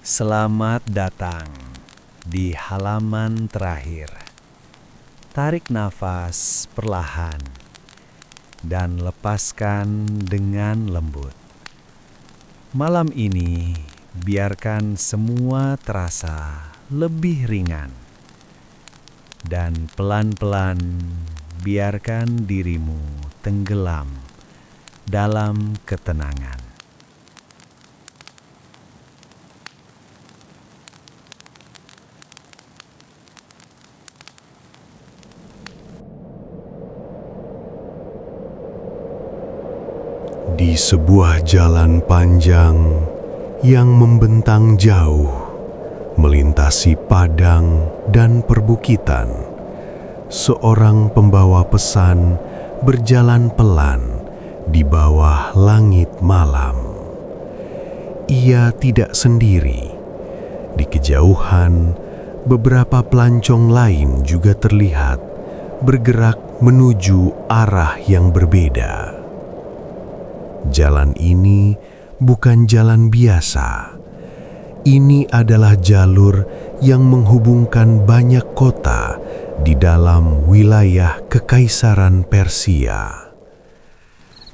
Selamat datang di halaman terakhir. Tarik nafas perlahan dan lepaskan dengan lembut. Malam ini, biarkan semua terasa lebih ringan. Dan pelan-pelan biarkan dirimu tenggelam dalam ketenangan. Di sebuah jalan panjang yang membentang jauh, melintasi padang dan perbukitan, seorang pembawa pesan berjalan pelan di bawah langit malam. Ia tidak sendiri. Di kejauhan, beberapa pelancong lain juga terlihat bergerak menuju arah yang berbeda. Jalan ini bukan jalan biasa. Ini adalah jalur yang menghubungkan banyak kota di dalam wilayah Kekaisaran Persia.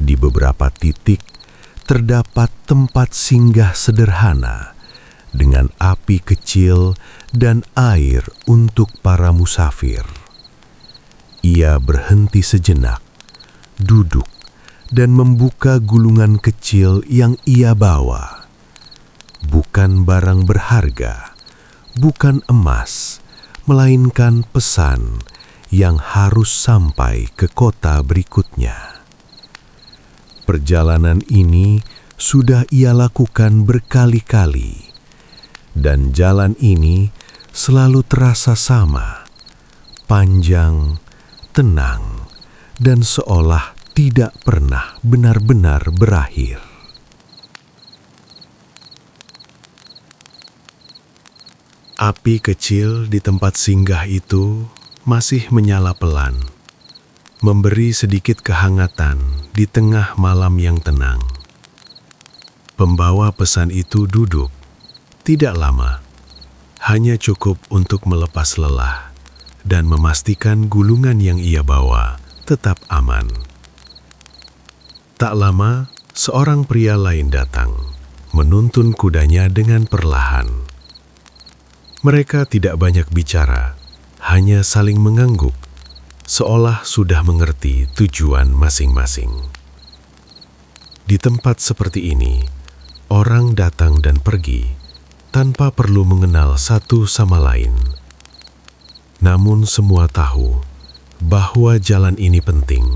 Di beberapa titik terdapat tempat singgah sederhana dengan api kecil dan air untuk para musafir. Ia berhenti sejenak, duduk, dan membuka gulungan kecil yang ia bawa. Bukan barang berharga, bukan emas, melainkan pesan yang harus sampai ke kota berikutnya. Perjalanan ini sudah ia lakukan berkali-kali, dan jalan ini selalu terasa sama, panjang, tenang, dan seolah tidak pernah benar-benar berakhir. Api kecil di tempat singgah itu masih menyala pelan, memberi sedikit kehangatan di tengah malam yang tenang. Pembawa pesan itu duduk, tidak lama, hanya cukup untuk melepas lelah dan memastikan gulungan yang ia bawa tetap aman. Tak lama, seorang pria lain datang, menuntun kudanya dengan perlahan. Mereka tidak banyak bicara, hanya saling mengangguk, seolah sudah mengerti tujuan masing-masing. Di tempat seperti ini, orang datang dan pergi tanpa perlu mengenal satu sama lain. Namun semua tahu bahwa jalan ini penting.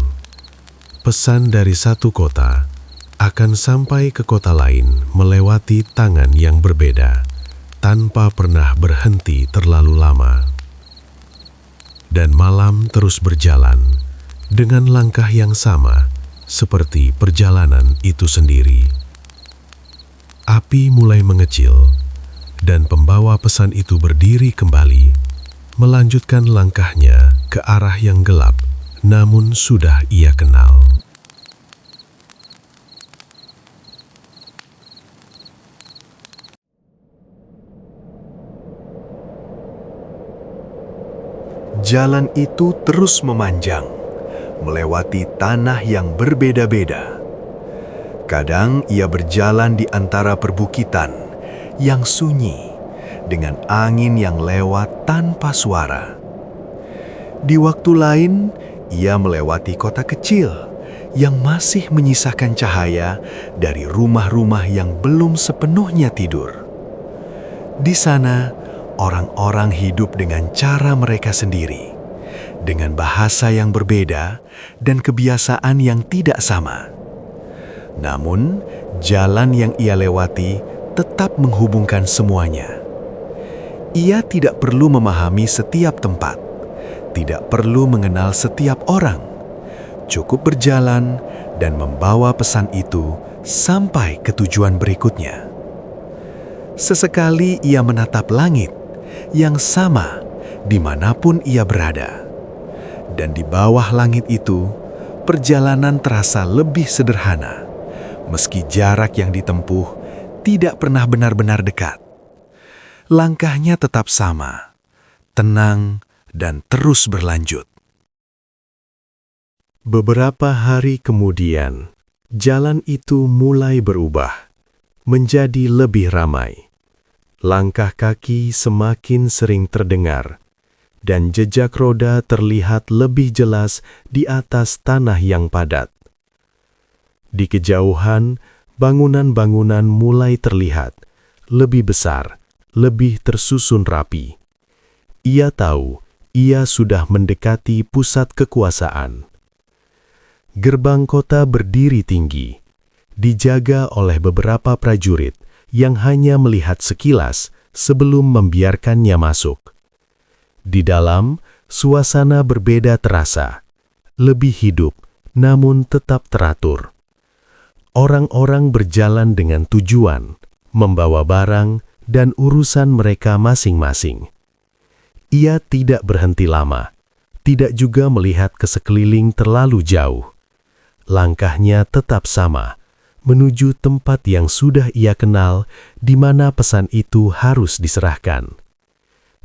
Pesan dari satu kota akan sampai ke kota lain melewati tangan yang berbeda, tanpa pernah berhenti terlalu lama. Dan malam terus berjalan dengan langkah yang sama seperti perjalanan itu sendiri. Api mulai mengecil, dan pembawa pesan itu berdiri kembali, melanjutkan langkahnya ke arah yang gelap, namun sudah ia kenal. Jalan itu terus memanjang, melewati tanah yang berbeda-beda. Kadang ia berjalan di antara perbukitan yang sunyi, dengan angin yang lewat tanpa suara. Di waktu lain, ia melewati kota kecil yang masih menyisakan cahaya dari rumah-rumah yang belum sepenuhnya tidur. Di sana, orang-orang hidup dengan cara mereka sendiri, dengan bahasa yang berbeda dan kebiasaan yang tidak sama. Namun, jalan yang ia lewati tetap menghubungkan semuanya. Ia tidak perlu memahami setiap tempat, tidak perlu mengenal setiap orang. Cukup berjalan dan membawa pesan itu sampai ke tujuan berikutnya. Sesekali ia menatap langit yang sama dimanapun ia berada. Dan di bawah langit itu, perjalanan terasa lebih sederhana, meski jarak yang ditempuh tidak pernah benar-benar dekat. Langkahnya tetap sama, tenang dan terus berlanjut. Beberapa hari kemudian, jalan itu mulai berubah, menjadi lebih ramai. Langkah kaki semakin sering terdengar, dan jejak roda terlihat lebih jelas di atas tanah yang padat. Di kejauhan, bangunan-bangunan mulai terlihat, lebih besar, lebih tersusun rapi. Ia tahu ia sudah mendekati pusat kekuasaan. Gerbang kota berdiri tinggi, dijaga oleh beberapa prajurit yang hanya melihat sekilas sebelum membiarkannya masuk. Di dalam, suasana berbeda terasa, lebih hidup namun tetap teratur. Orang-orang berjalan dengan tujuan, membawa barang dan urusan mereka masing-masing. Ia tidak berhenti lama, tidak juga melihat ke sekeliling terlalu jauh. Langkahnya tetap sama, menuju tempat yang sudah ia kenal, di mana pesan itu harus diserahkan.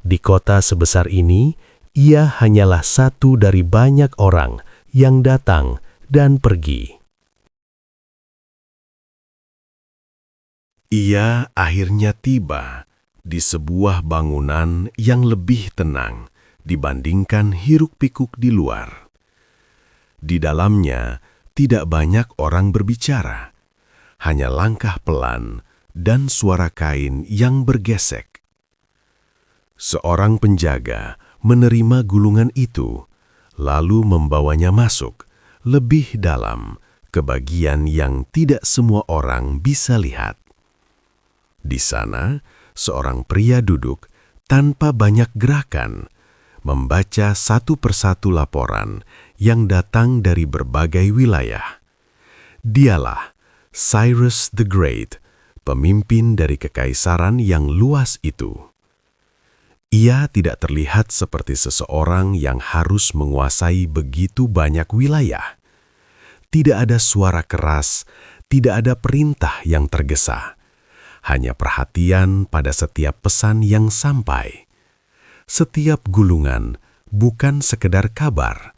Di kota sebesar ini, ia hanyalah satu dari banyak orang yang datang dan pergi. Ia akhirnya tiba di sebuah bangunan yang lebih tenang dibandingkan hiruk-pikuk di luar. Di dalamnya tidak banyak orang berbicara, hanya langkah pelan dan suara kain yang bergesek. Seorang penjaga menerima gulungan itu, lalu membawanya masuk lebih dalam ke bagian yang tidak semua orang bisa lihat. Di sana, seorang pria duduk tanpa banyak gerakan, membaca satu persatu laporan yang datang dari berbagai wilayah. Dialah Cyrus the Great, pemimpin dari kekaisaran yang luas itu. Ia tidak terlihat seperti seseorang yang harus menguasai begitu banyak wilayah. Tidak ada suara keras, tidak ada perintah yang tergesa. Hanya perhatian pada setiap pesan yang sampai. Setiap gulungan bukan sekedar kabar,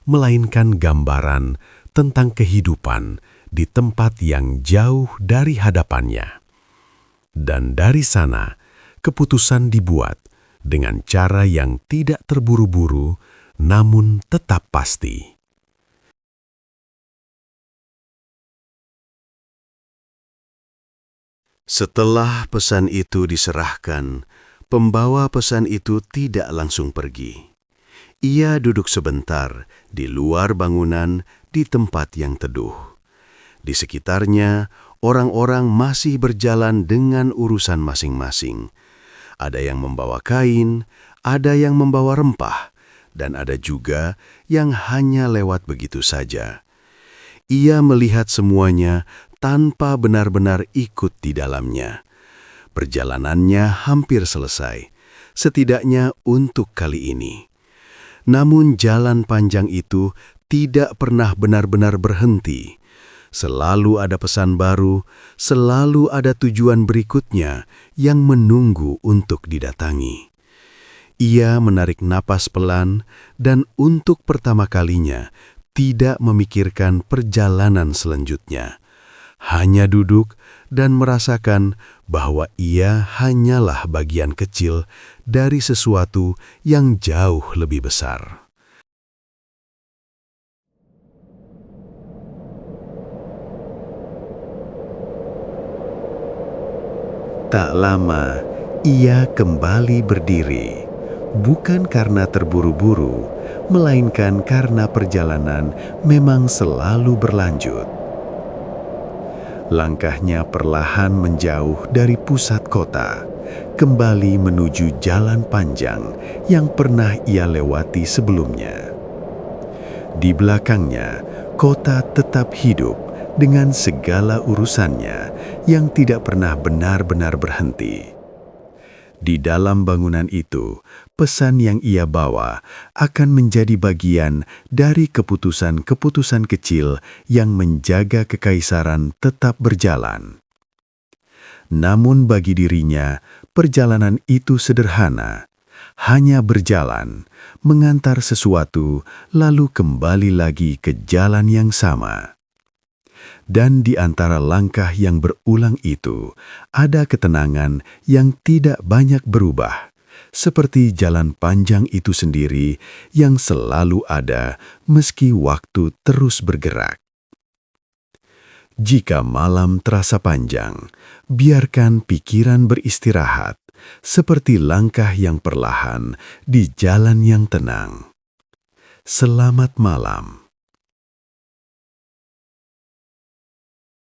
melainkan gambaran tentang kehidupan di tempat yang jauh dari hadapannya. Dan dari sana, keputusan dibuat dengan cara yang tidak terburu-buru, namun tetap pasti. Setelah pesan itu diserahkan, pembawa pesan itu tidak langsung pergi. Ia duduk sebentar di luar bangunan di tempat yang teduh. Di sekitarnya, orang-orang masih berjalan dengan urusan masing-masing. Ada yang membawa kain, ada yang membawa rempah, dan ada juga yang hanya lewat begitu saja. Ia melihat semuanya tanpa benar-benar ikut di dalamnya. Perjalanannya hampir selesai, setidaknya untuk kali ini. Namun jalan panjang itu tidak pernah benar-benar berhenti. Selalu ada pesan baru, selalu ada tujuan berikutnya yang menunggu untuk didatangi. Ia menarik napas pelan dan untuk pertama kalinya tidak memikirkan perjalanan selanjutnya. Hanya duduk dan merasakan bahwa ia hanyalah bagian kecil dari sesuatu yang jauh lebih besar. Tak lama, ia kembali berdiri, bukan karena terburu-buru, melainkan karena perjalanan memang selalu berlanjut. Langkahnya perlahan menjauh dari pusat kota, kembali menuju jalan panjang yang pernah ia lewati sebelumnya. Di belakangnya, kota tetap hidup dengan segala urusannya yang tidak pernah benar-benar berhenti. Di dalam bangunan itu, pesan yang ia bawa akan menjadi bagian dari keputusan-keputusan kecil yang menjaga kekaisaran tetap berjalan. Namun bagi dirinya, perjalanan itu sederhana, hanya berjalan, mengantar sesuatu, lalu kembali lagi ke jalan yang sama. Dan di antara langkah yang berulang itu, ada ketenangan yang tidak banyak berubah, seperti jalan panjang itu sendiri yang selalu ada meski waktu terus bergerak. Jika malam terasa panjang, biarkan pikiran beristirahat, seperti langkah yang perlahan di jalan yang tenang. Selamat malam.